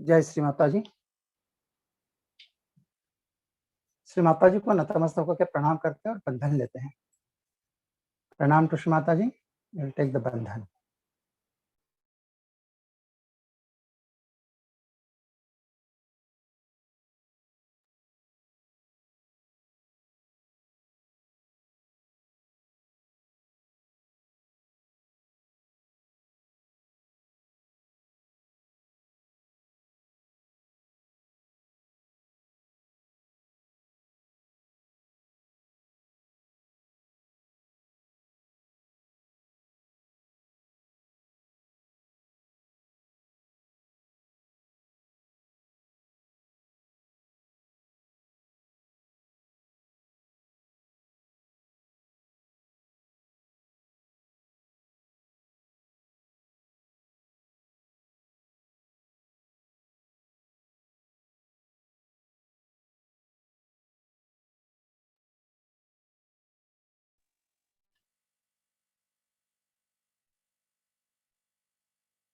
जय श्री माता जी। श्री माता जी को नतमस्तक होकर प्रणाम करते हैं और बंधन लेते हैं। प्रणाम to Shri Mata ji. Will take the बंधन।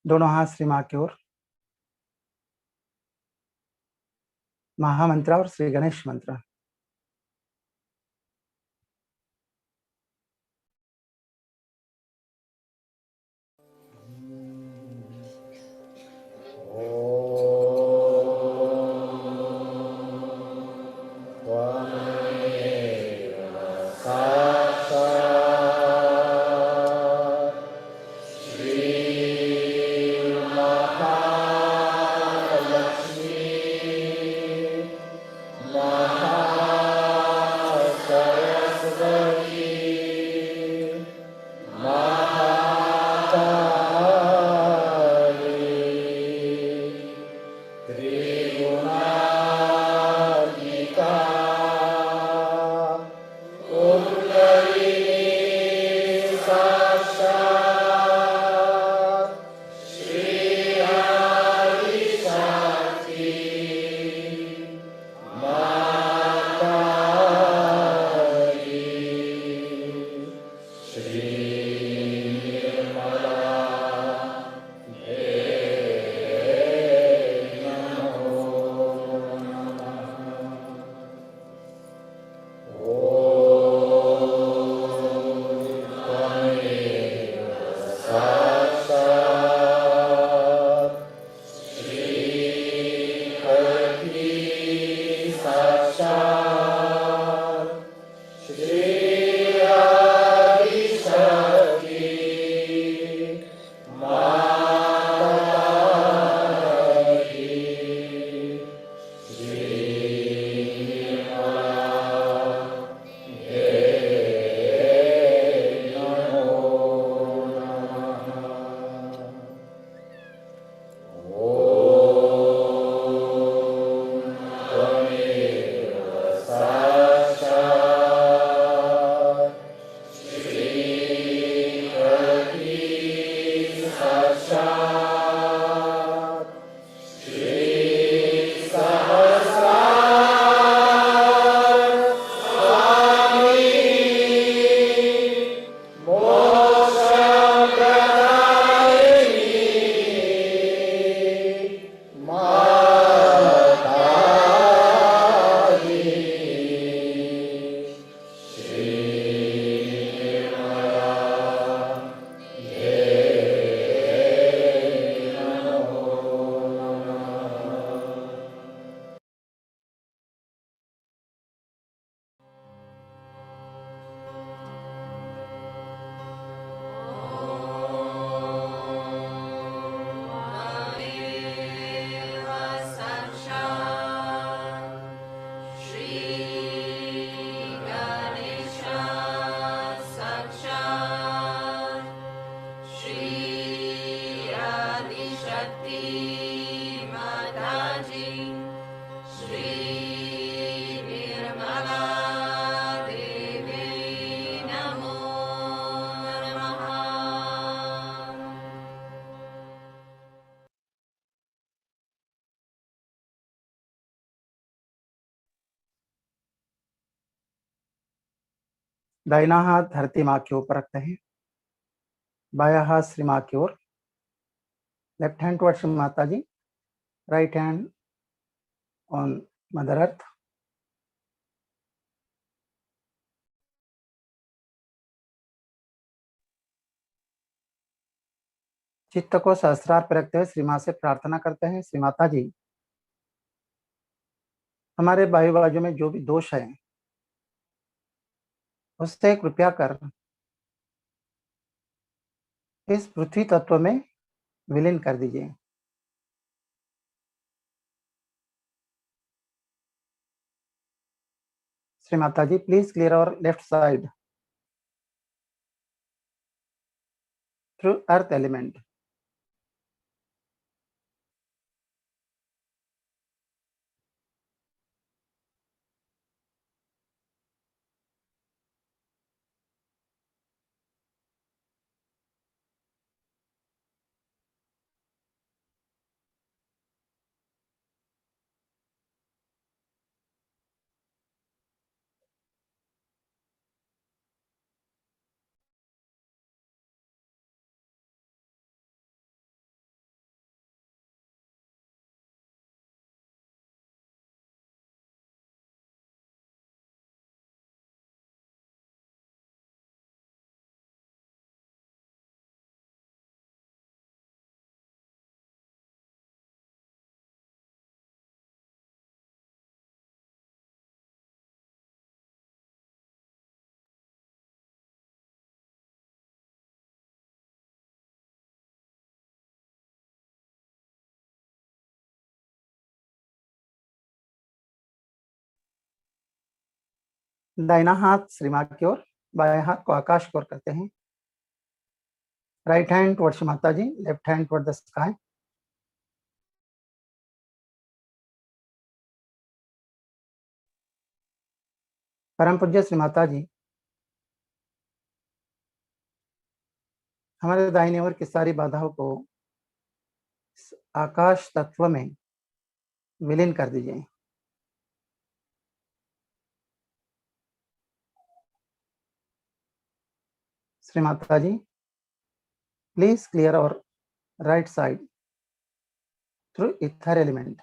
दोनों हाथ श्री माँ की ओर। महामंत्र और श्री गणेश मंत्र। दाहिना हाथ धरती माँ के ऊपर रखते हैं, बाया हाथ श्री माँ की ओर। Left hand towards Shri Mata ji, right hand on Mother Earth. चित्त को सहस्त्रार पर रखते हुए श्री मां से प्रार्थना करते हैं, श्री माता जी हमारे वायु बाजू में जो भी दोष है उससे कृपया कर इस पृथ्वी तत्व में विलीन कर दीजिए। Shri Mata ji please clear our left side through earth element. दाहिना हाथ श्री मां की ओर, बाएं हाथ को आकाश की ओर करते हैं। Right hand towards Mata ji, left hand toward the sky. परम पूज्य श्री माता जी हमारे दाहिने ओर की सारी बाधाओं को आकाश तत्व में विलीन कर दीजिए। Shri Mata ji please clear our right side through ether element.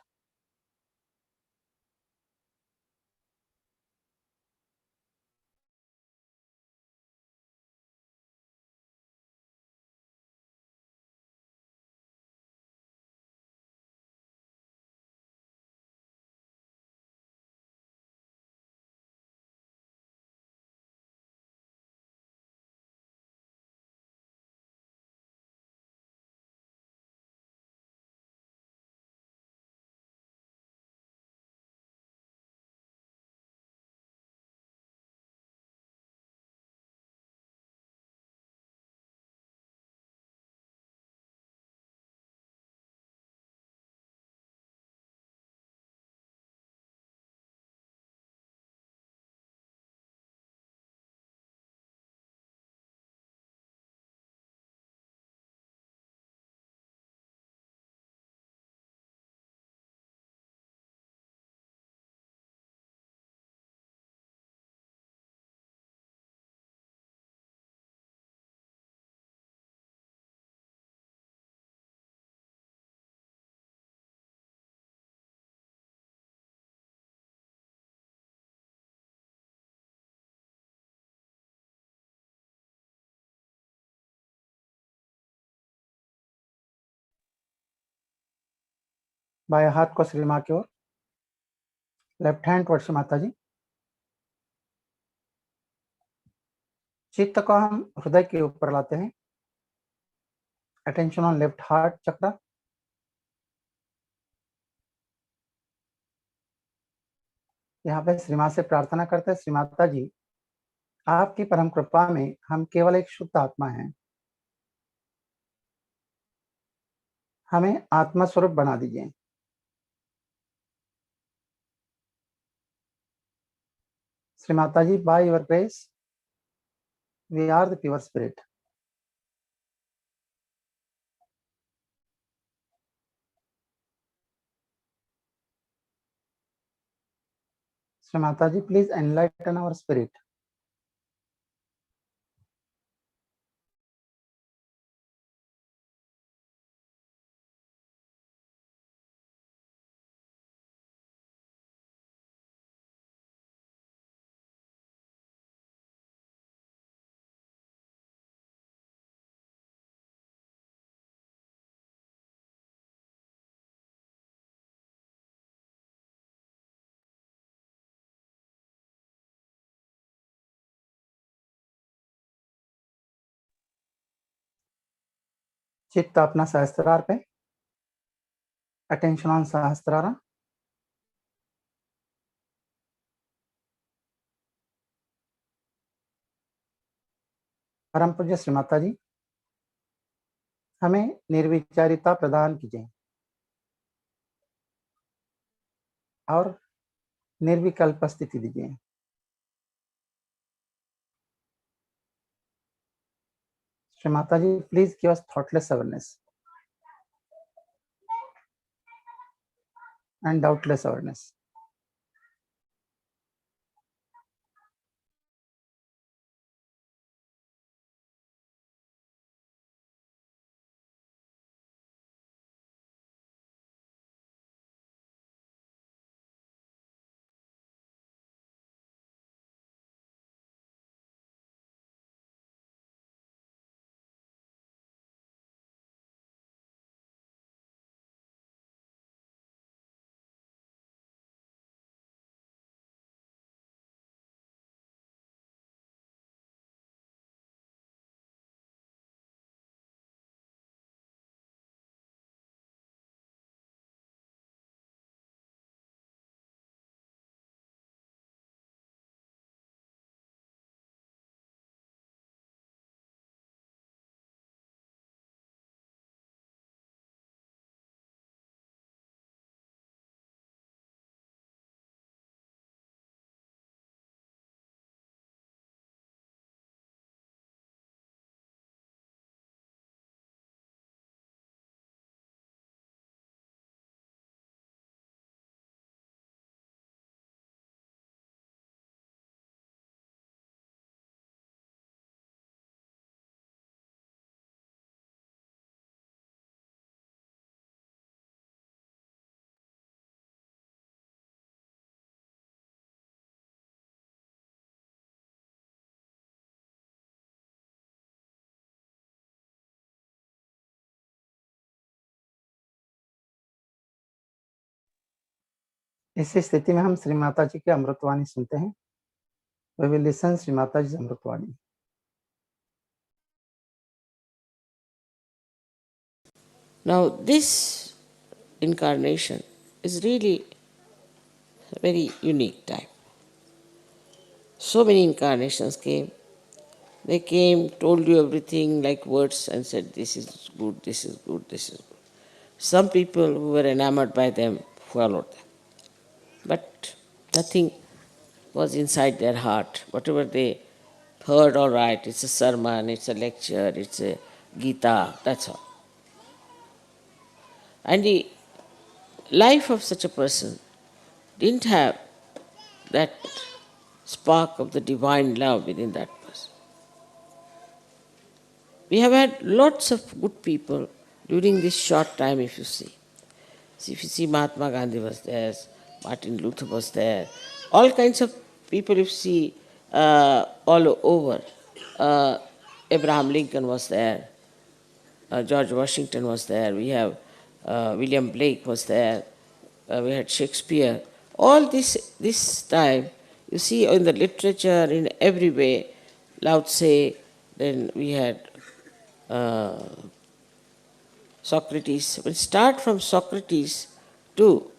बाएं हाथ को श्री मां की ओर, लेफ्ट हैंड टुवर्ड्स माता जी। चित्त को हम हृदय के ऊपर लाते हैं। अटेंशन ऑन लेफ्ट हार्ट चक्र। यहाँ पे श्री मां से प्रार्थना करते हैं, श्री माता जी आपकी परम कृपा में हम केवल एक शुद्ध आत्मा हैं, हमें आत्मा स्वरूप बना दीजिए। Shri Mata ji by your grace we are the pure spirit. Shri Mata ji please enlighten our spirit. चित्त अपना सहस्त्रार पे, अटेंशन ऑन सहस्त्रारा. परम पूज्य श्री माता जी, हमें निर्विचारिता प्रदान कीजिए और निर्विकल्प स्थिति दीजिए. Shri Mata ji, please give us thoughtless awareness and doubtless awareness. इस स्थिति में हम श्री माता जी की अमृतवाणी सुनते हैं. We will listen Shri Mata जी अमृतवाणी. Now this incarnation is really a very unique time. So many incarnations came. They came, told you everything like words and said, this is good, this is good, this is good. Some people who were enamored by them followed them. But nothing was inside their heart. Whatever they heard, all right, it's a sermon, it's a lecture, it's a Gita, that's all. And the life of such a person didn't have that spark of the divine love within that person. We have had lots of good people during this short time, if you see. See, if you see, Mahatma Gandhi was there, Martin Luther was there, all kinds of people you see all over. Abraham Lincoln was there, George Washington was there, we have William Blake was there, we had Shakespeare. All this time, you see in the literature, in every way, Lao Tse, then we had Socrates. We'll start from Socrates to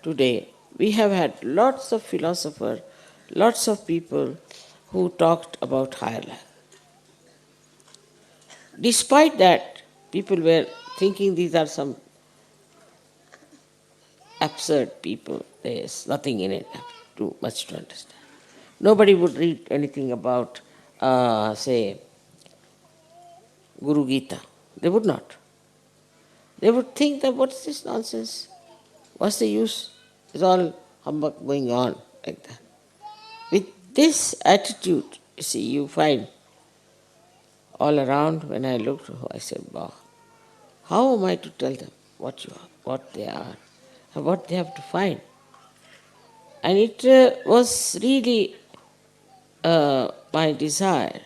today. We have had lots of philosophers, lots of people who talked about higher life. Despite that, people were thinking these are some absurd people. There's nothing in it, too much to understand. Nobody would read anything about, say, Guru Gita. They would not. They would think that what's this nonsense? What's the use? It's all humbug going on like that. With this attitude, you see, you find all around. When I looked, I said, wow, how am I to tell them what you are, what they are, and what they have to find? And it was really my desire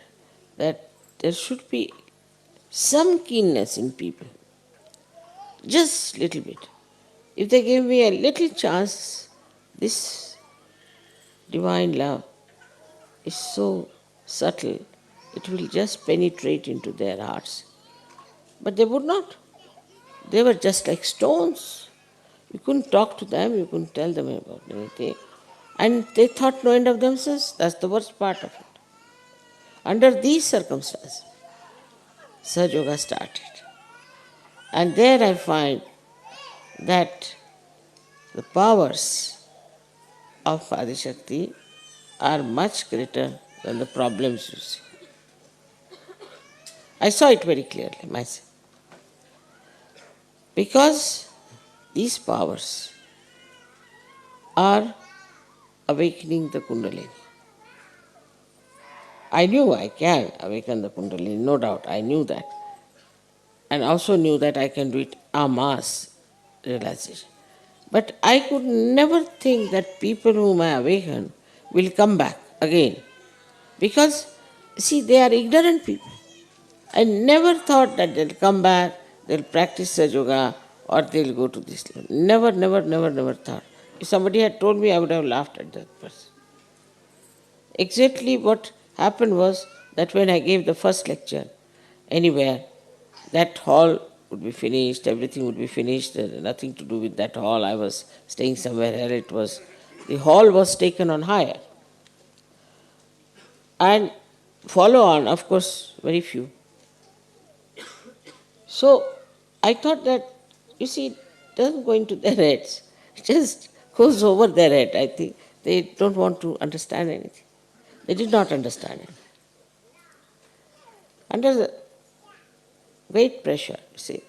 that there should be some keenness in people, just little bit. If they gave me a little chance, this divine love is so subtle, it will just penetrate into their hearts. But they would not. They were just like stones. You couldn't talk to them, you couldn't tell them about anything. And they thought no end of themselves. That's the worst part of it. Under these circumstances, Sahaja Yoga started. And there I find that the powers of AdiShakti are much greater than the problems you see. I saw it very clearly myself. Because these powers are awakening the Kundalini. I knew I can awaken the Kundalini, no doubt, I knew that. And also knew that I can do it en masse realization. But I could never think that people whom I awaken will come back again. Because, see, they are ignorant people. I never thought that they'll come back, they'll practice Sahaja Yoga, or they'll go to this level. Never thought. If somebody had told me, I would have laughed at that person. Exactly what happened was that when I gave the first lecture anywhere, that hall would be finished, everything would be finished, nothing to do with that hall. I was staying somewhere else. The hall was taken on hire. And follow on, of course, very few. So I thought that, you see, it doesn't go into their heads. It just goes over their head, I think. They don't want to understand anything. They did not understand it. Under the great pressure, you see,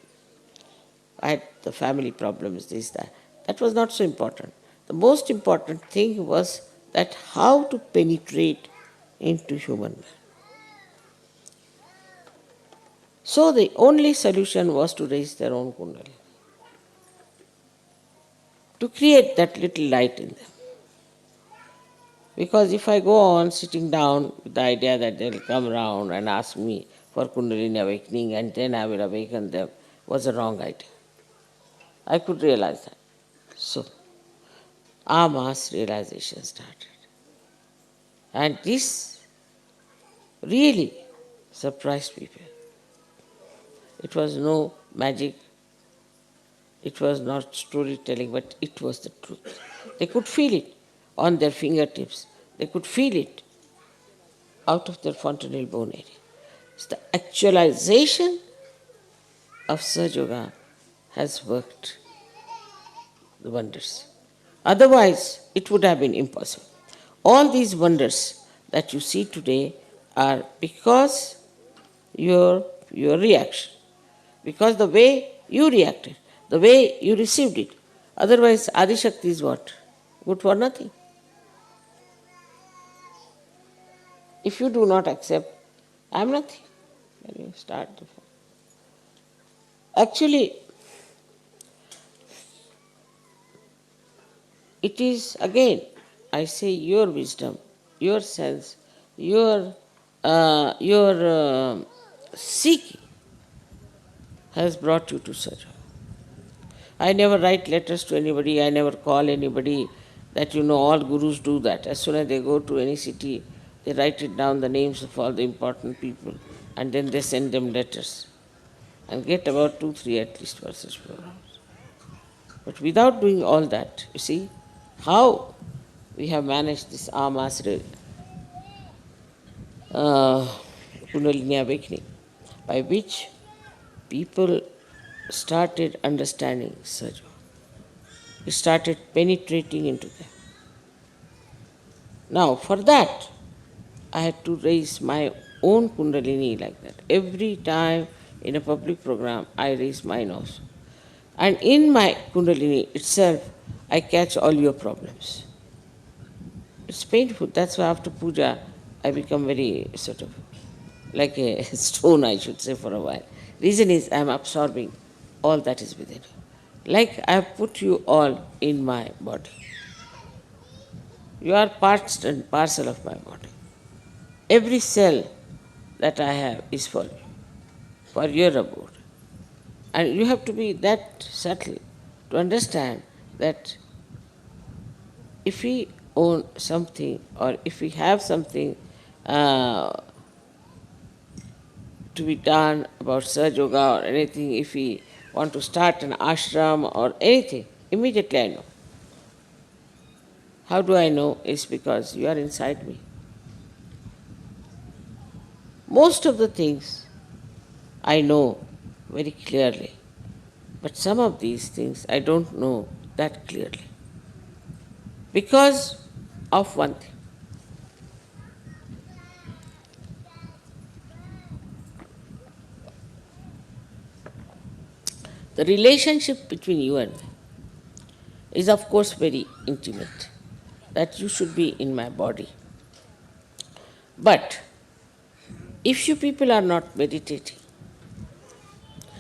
I had the family problems, this, that. That was not so important. The most important thing was that how to penetrate into human man. So the only solution was to raise their own Kundalini, to create that little light in them. Because if I go on sitting down with the idea that they'll come around and ask me for Kundalini awakening and then I will awaken them, was a wrong idea. I could realize that. So, our mass realization started. And this really surprised people. It was no magic, it was not storytelling, but it was the truth. They could feel it on their fingertips. They could feel it out of their fontanel bone area. It's the actualization of Sahaja Yoga has worked the wonders. Otherwise, it would have been impossible. All these wonders that you see today are because your reaction, because the way you reacted, the way you received it. Otherwise, AdiShakti is what? Good for nothing. If you do not accept, I am nothing. When you start. Actually, it is again, I say, your wisdom, your sense, your seeking has brought you to Sahaja. I never write letters to anybody, I never call anybody. That all gurus do that. As soon as they go to any city, they write it down, the names of all the important people, and then they send them letters and get about 2-3 at least for such programs. But without doing all that, you see how we have managed this Amas Kundalini awakening, by which people started understanding Sahaja. It started penetrating into them. Now, for that, I had to raise my own Kundalini like that. Every time in a public program, I raise mine also. And in my Kundalini itself, I catch all your problems. It's painful. That's why after puja, I become very sort of like a stone, I should say, for a while. Reason is I am absorbing all that is within you. Like I have put you all in my body. You are part and parcel of my body. Every cell that I have is for your abode. And you have to be that subtle to understand that if we own something or if we have something to be done about Sahaja Yoga or anything, if we want to start an ashram or anything, immediately I know. How do I know? It's because you are inside me. Most of the things I know very clearly, but some of these things I don't know that clearly. Because of one thing. The relationship between you and me is, of course, very intimate, that you should be in my body. But if you people are not meditating,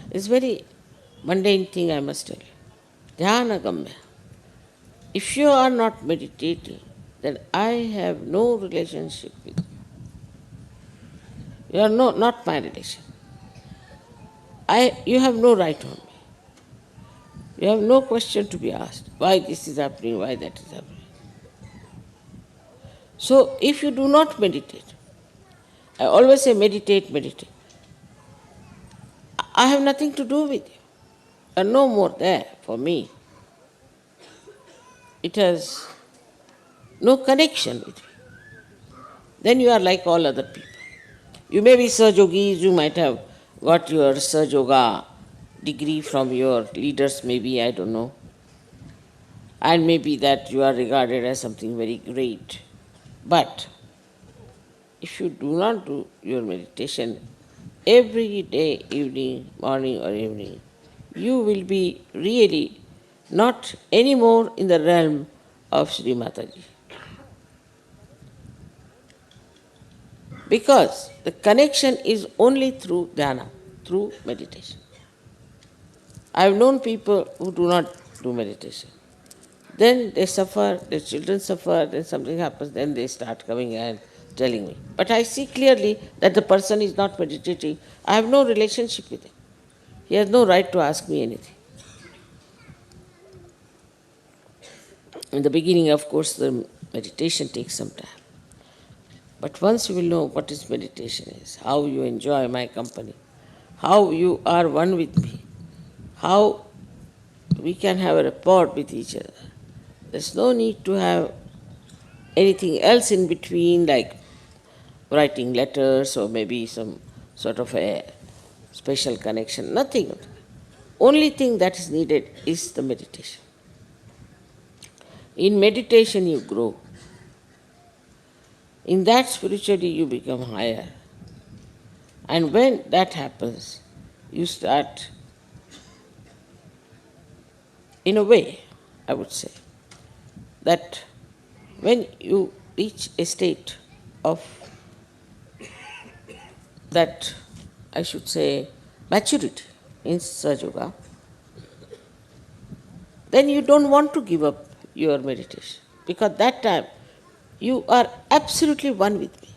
it's very mundane thing I must tell you. Dhyanagamya. If you are not meditating, then I have no relationship with you. You are not my relation. You have no right on me. You have no question to be asked. Why this is happening, why that is happening. So if you do not meditate, I always say meditate, meditate. I have nothing to do with you. You are no more there for me. It has no connection with me. Then you are like all other people. You may be Sahaja Yogis, you might have got your Sahaja Yoga degree from your leaders, maybe, I don't know. And maybe that you are regarded as something very great. But if you do not do your meditation every day, evening, morning or evening, you will be really not anymore in the realm of Sri Mataji. Because the connection is only through dhyana, through meditation. I have known people who do not do meditation. Then they suffer, their children suffer, then something happens, then they start coming and telling me. But I see clearly that the person is not meditating. I have no relationship with him. He has no right to ask me anything. In the beginning, of course, the meditation takes some time. But once you will know what is meditation is, how you enjoy my company, how you are one with me, how we can have a rapport with each other. There's no need to have anything else in between, like writing letters or maybe some sort of a special connection. Nothing. Only thing that is needed is the meditation. In meditation you grow. In that spiritually you become higher. And when that happens, you start, in a way, I would say, that when you reach a state of that, I should say, maturity in Sahaja Yoga, then you don't want to give up your meditation. Because that time you are absolutely one with me.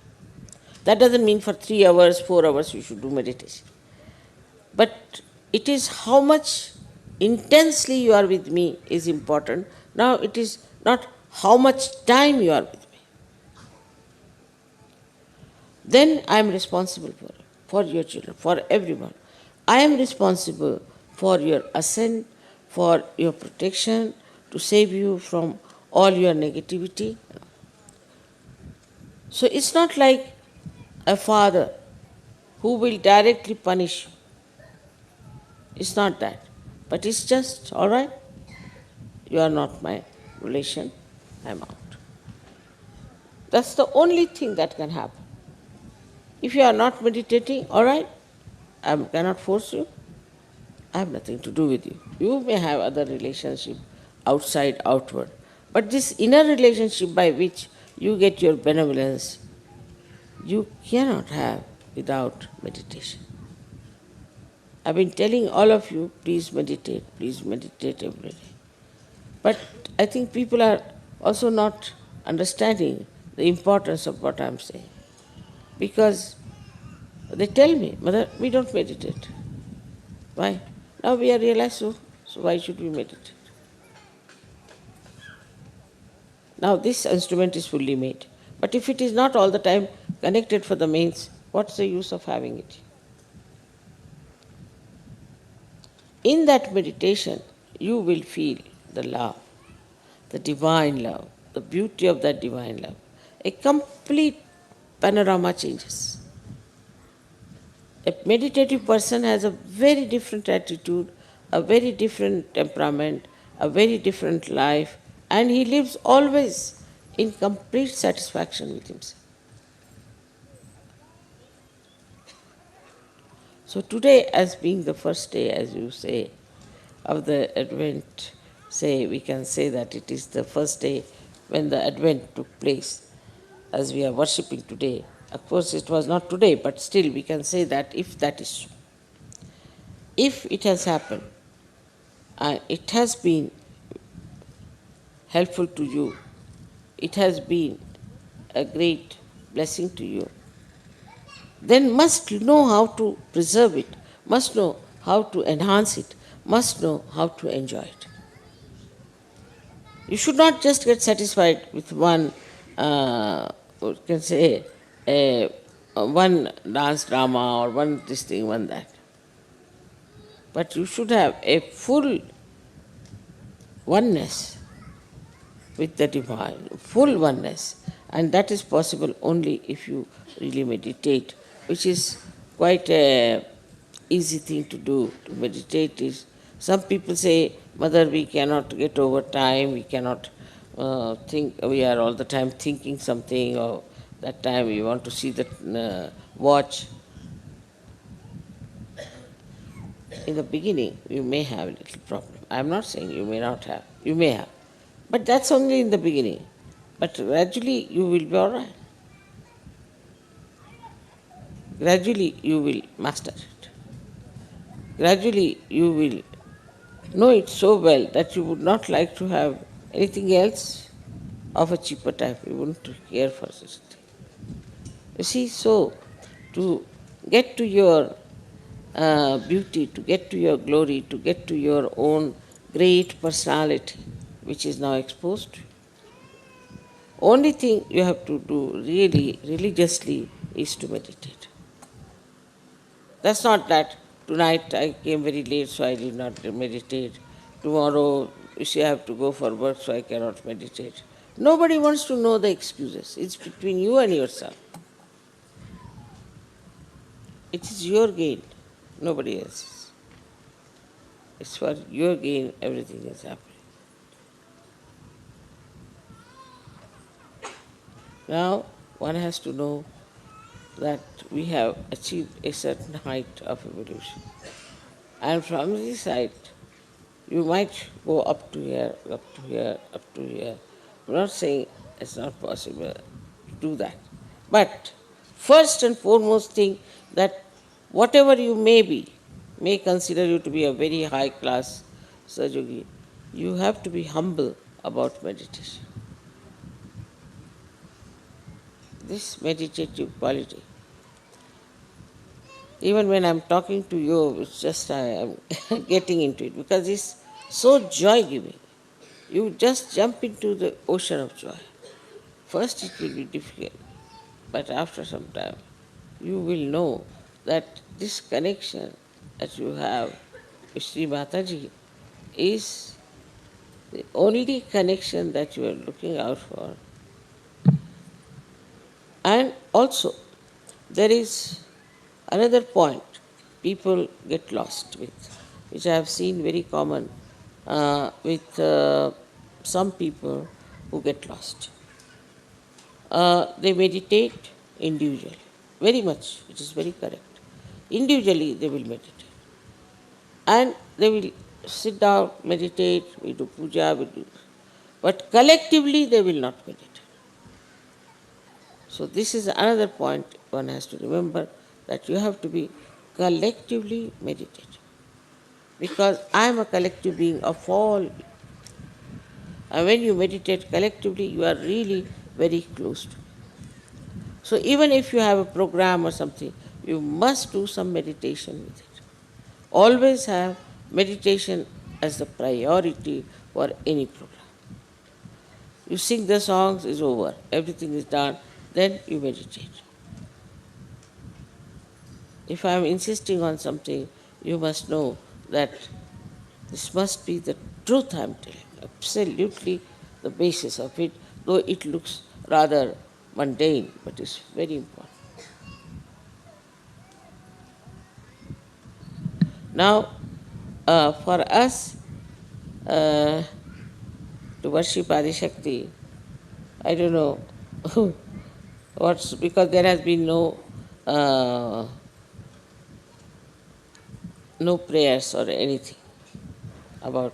That doesn't mean for 3 hours, 4 hours you should do meditation. But it is how much intensely you are with me is important. Now it is not how much time you are with me. Then I am responsible for your children, for everyone. I am responsible for your ascent, for your protection, to save you from all your negativity. So it's not like a father who will directly punish you. It's not that. But it's just, all right, you are not my relation, I'm out. That's the only thing that can happen. If you are not meditating, all right, I cannot force you. I have nothing to do with you. You may have other relationship outside, outward. But this inner relationship by which you get your benevolence, you cannot have without meditation. I've been telling all of you, please meditate every day. But I think people are also not understanding the importance of what I'm saying. Because they tell me, Mother, we don't meditate. Why? Now we are realized, so why should we meditate? Now this instrument is fully made. But if it is not all the time connected for the mains, what's the use of having it? In that meditation, you will feel the love, the divine love, the beauty of that divine love. A complete panorama changes. A meditative person has a very different attitude, a very different temperament, a very different life, and he lives always in complete satisfaction with himself. So today, as being the first day, as you say, of the Advent, say we can say that it is the first day when the Advent took place, as we are worshipping today. Of course, it was not today, but still we can say that if that is so. If it has happened, and it has been helpful to you, it has been a great blessing to you, then must know how to preserve it, must know how to enhance it, must know how to enjoy it. You should not just get satisfied with one, you can say, one dance drama or one this thing, one that. But you should have a full oneness with the divine, full oneness. And that is possible only if you really meditate, which is quite a easy thing to do. To meditate is, some people say, Mother, we cannot get over time, we cannot think, we are all the time thinking something, or that time we want to see the watch. In the beginning, you may have a little problem. I am not saying you may not have, you may have. But that's only in the beginning. But gradually you will be all right. Gradually you will master it. Gradually you will know it so well that you would not like to have anything else of a cheaper type. You wouldn't care for such a thing. You see, so to get to your beauty, to get to your glory, to get to your own great personality, which is now exposed to you, only thing you have to do really religiously is to meditate. That's not that tonight I came very late so I did not meditate. Tomorrow, you see, I have to go for work so I cannot meditate. Nobody wants to know the excuses. It's between you and yourself. It is your gain, nobody else's. It's for your gain everything is happening. Now, one has to know that we have achieved a certain height of evolution. And from this height, you might go up to here, up to here, up to here. I'm not saying it's not possible to do that. But first and foremost thing, that whatever you may be, may consider you to be a very high class Sahaja, you have to be humble about meditation. This meditative quality. Even when I'm talking to you, it's just I am getting into it because it's so joy-giving. You just jump into the ocean of joy. First it will be difficult, but after some time you will know that this connection that you have with Sri Mataji is the only connection that you are looking out for. And also, there is another point people get lost with, which I have seen very common with some people who get lost. They meditate individually, very much, which is very correct. Individually, they will meditate. And they will sit down, meditate, we do puja, we do. But collectively, they will not meditate. So this is another point one has to remember, that you have to be collectively meditative. Because I am a collective being of all. And when you meditate collectively, you are really very close to it. So even if you have a program or something, you must do some meditation with it. Always have meditation as the priority for any program. You sing the songs, is over, everything is done, then you meditate. If I am insisting on something, you must know that This must be the truth I'm telling, absolutely the basis of it, though it looks rather mundane, but it's very important. Now, for us to worship AdiShakti, I don't know what's, because there has been uh, no prayers or anything about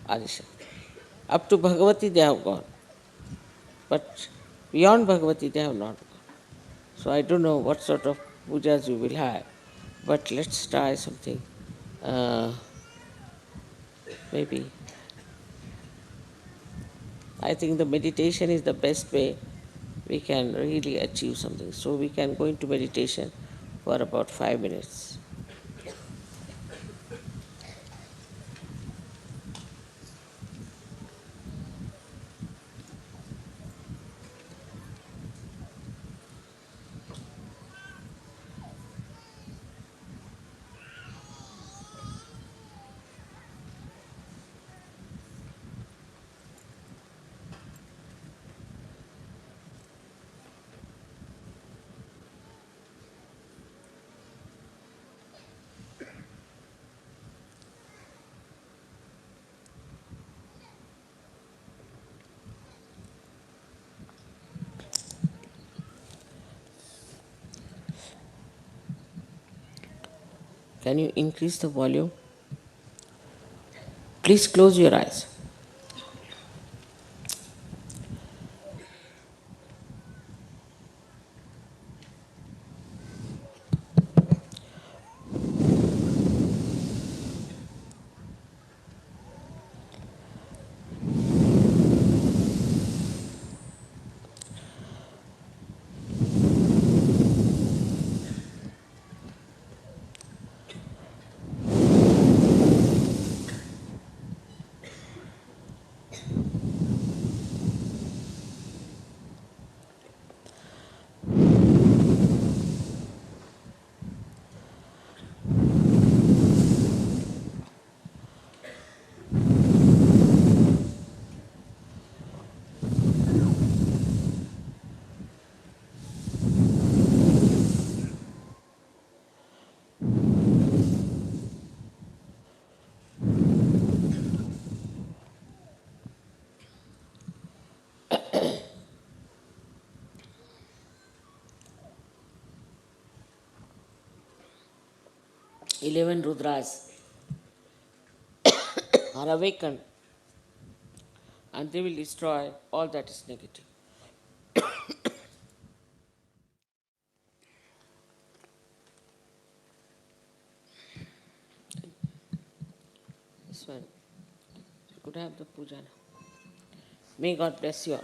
AdiShakti. Up to Bhagavati they have gone, but beyond Bhagavati they have not gone. So I don't know what sort of pujas you will have, but let's try something. Uh, Maybe. I think the meditation is the best way we can really achieve something. So we can go into meditation for about 5 minutes. Can you increase the volume? Please close your eyes. Eleven Rudras are awakened and they will destroy all that is negative. This one. You could have the puja now. May God bless you all.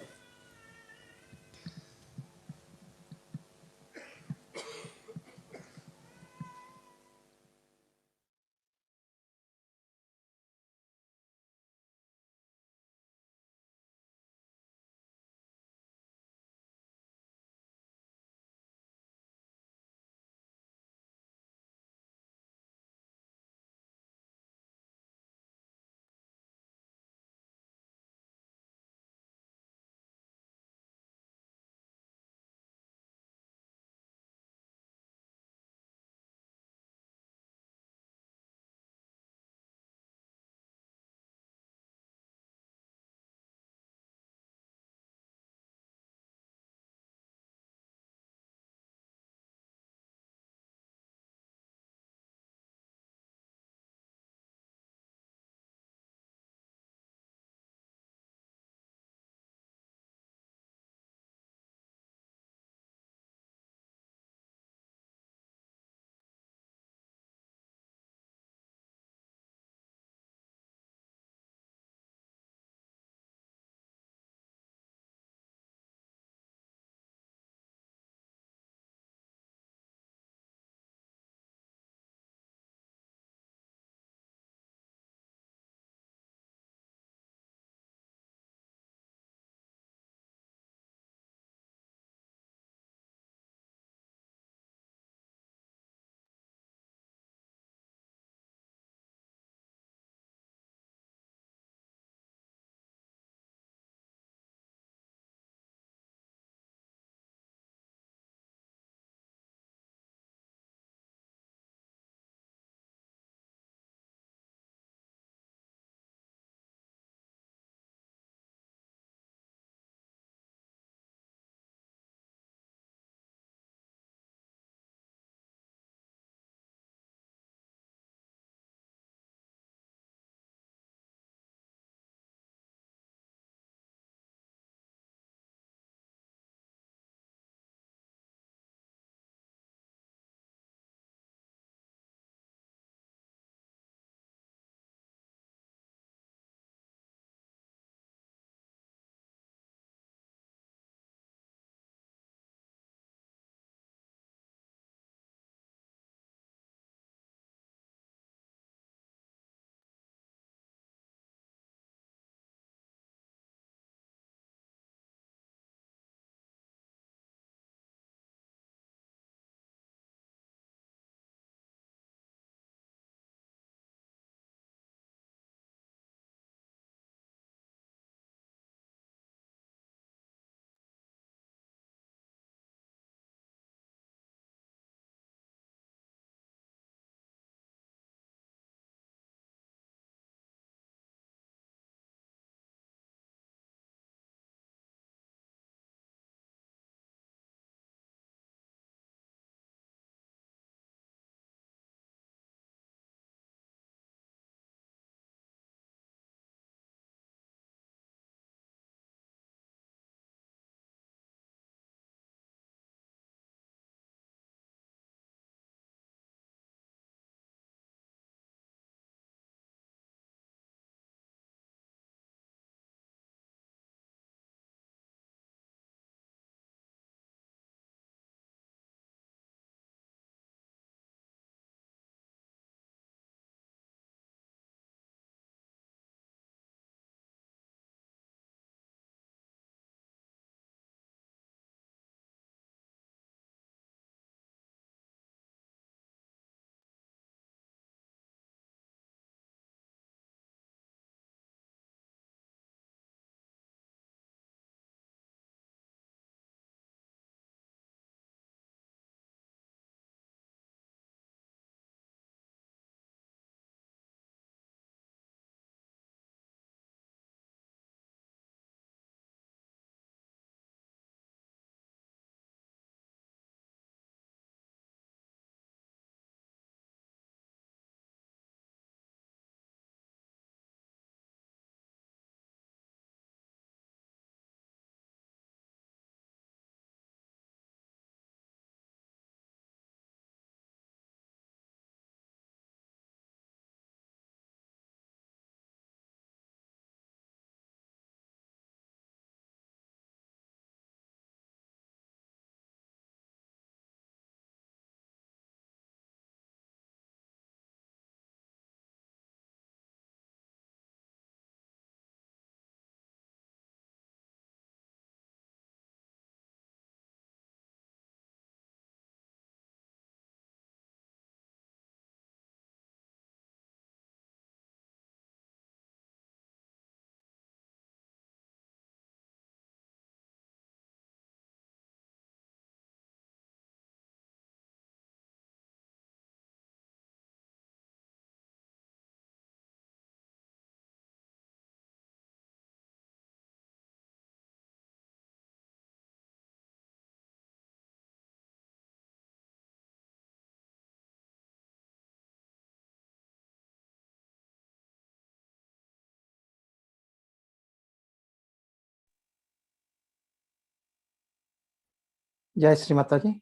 जय श्री माता जी।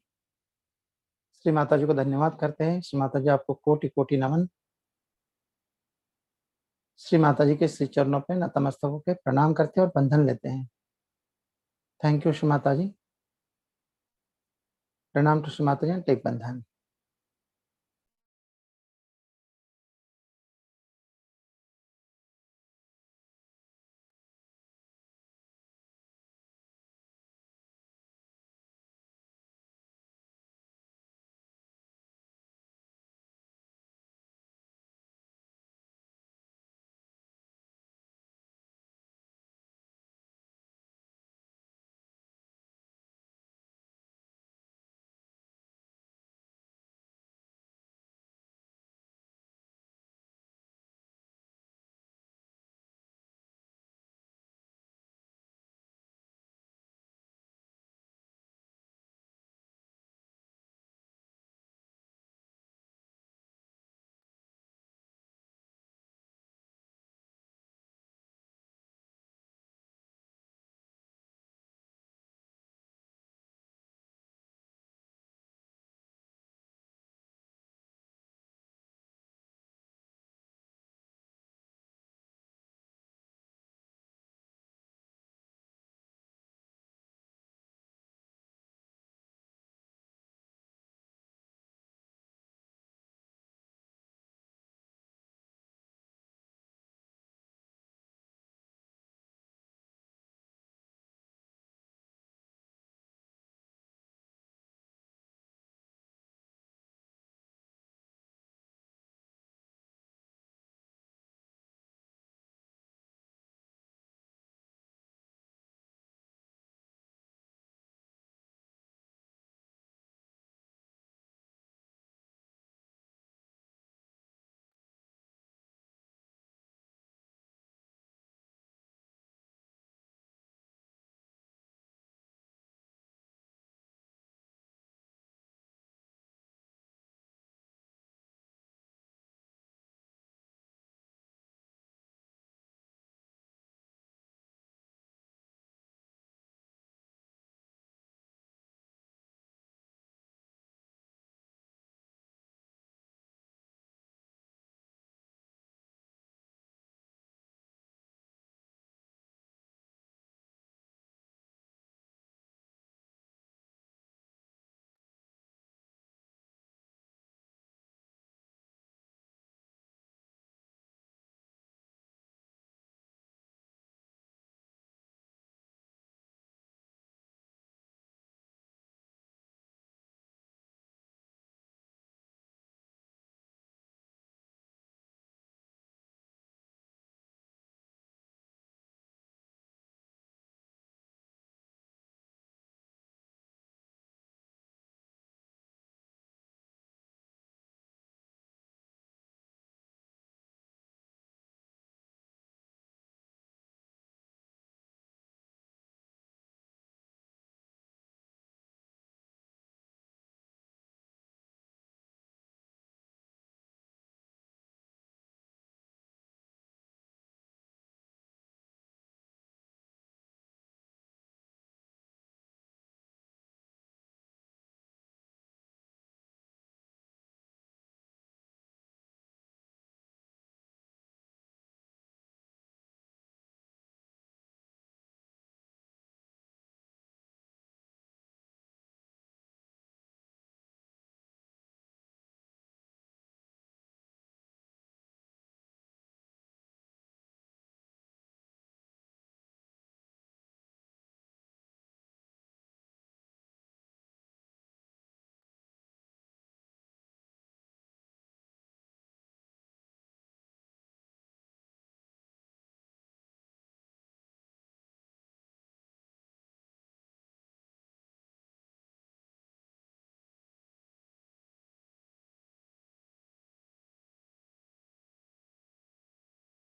श्री माता जी को धन्यवाद करते हैं। श्री माता जी आपको कोटि कोटि नमन। श्री माता जी के श्री चरणों पे नतमस्तक होकर प्रणाम करते हैं और बंधन लेते हैं। थैंक यू श्री माता जी। प्रणाम to Shri Mata ji, take बंधन।